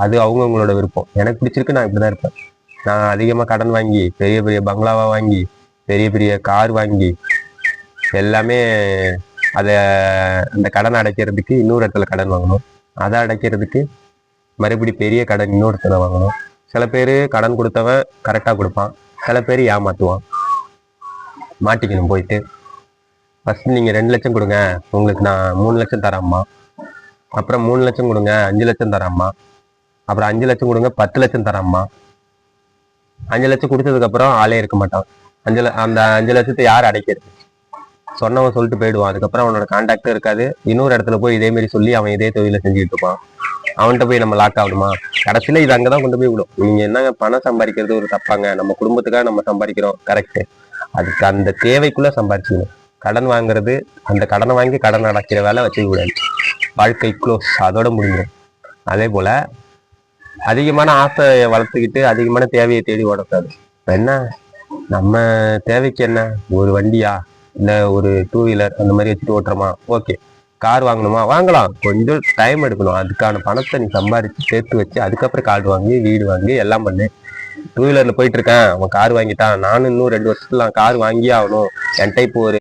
அது அவங்கவுங்களோட விருப்பம். எனக்கு பிடிச்சிருக்கு, நான் இப்படிதான் இருப்பேன். நான் அதிகமாக கடன் வாங்கி பெரிய பெரிய பங்களாவா வாங்கி பெரிய பெரிய கார் வாங்கி எல்லாமே அதை அந்த கடன் அடைக்கிறதுக்கு இன்னொரு இடத்துல கடன் வாங்கணும். அதை அடைக்கிறதுக்கு மறுபடி பெரிய கடன் இன்னொருத்தனை வாங்கணும். சில பேர் கடன் கொடுத்தவன் கரெக்டாக கொடுப்பான், சில பேர் ஏமாற்றுவான். மாட்டிக்கணும் போயிட்டு. ஃபர்ஸ்ட் நீங்கள் 2 லட்சம் கொடுங்க, உங்களுக்கு நான் 3 லட்சம் தரேம்மா. அப்புறம் 3 லட்சம் கொடுங்க, 5 லட்சம் தரேம்மா. அப்புறம் 5 லட்சம் கொடுங்க, 10 லட்சம் தரேம்மா. 5 லட்சம் கொடுத்ததுக்கப்புறம் ஆளே இருக்க மாட்டான். அந்த 5 லட்சத்தை யார் அடைக்கிறது? சொன்னவன் சொல்லிட்டு போயிடுவான். அதுக்கப்புறம் அவனோட கான்டாக்டும் இருக்காது. இன்னொரு இடத்துல போய் இதே மாதிரி சொல்லி அவன் இதே தொழிலை செஞ்சுக்கிட்டு இருப்பான். அவன்கிட்ட போய் நம்ம லாக் ஆகணுமா? கடைசியில இது அங்கதான் கொண்டு போய் விடும். நீங்க என்னங்க பணம் சம்பாதிக்கிறது ஒரு தப்பாங்க, நம்ம குடும்பத்துக்காக நம்ம சம்பாதிக்கிறோம், கரெக்ட். அதுக்கு அந்த தேவைக்குள்ள சம்பாதிச்சுக்கணும். கடன் வாங்குறது, அந்த கடனை வாங்கி கடன் அடைக்கிற வேலை வச்சுக்க கூடாது. வாழ்க்கை க்ளோஸ், அதோட முடிஞ்சிடும். அதே போல அதிகமான ஆசையை வளர்த்துக்கிட்டு அதிகமான தேவையை தேடி ஓடக்கூடாது. என்ன நம்ம தேவைக்கு என்ன, ஒரு வண்டியா இல்லை ஒரு 2 வீலர் அந்த மாதிரி வச்சுட்டு ஓட்டுறோமா, ஓகே. கார் வாங்கணுமா, வாங்கலாம். கொஞ்சம் டைம் எடுக்கணும். அதுக்கான பணத்தை நீ சம்பாதிச்சு சேர்த்து வச்சு அதுக்கப்புறம் கார் வாங்கி வீடு வாங்கி எல்லாம் பண்ணு. 2 வீலர்ல போயிட்டு இருக்கேன், அவன் கார் வாங்கிட்டான், நானும் இன்னும் 2 வருஷத்துல நான் கார் வாங்கியே ஆகணும். என்கிட்ட இப்போ ஒரு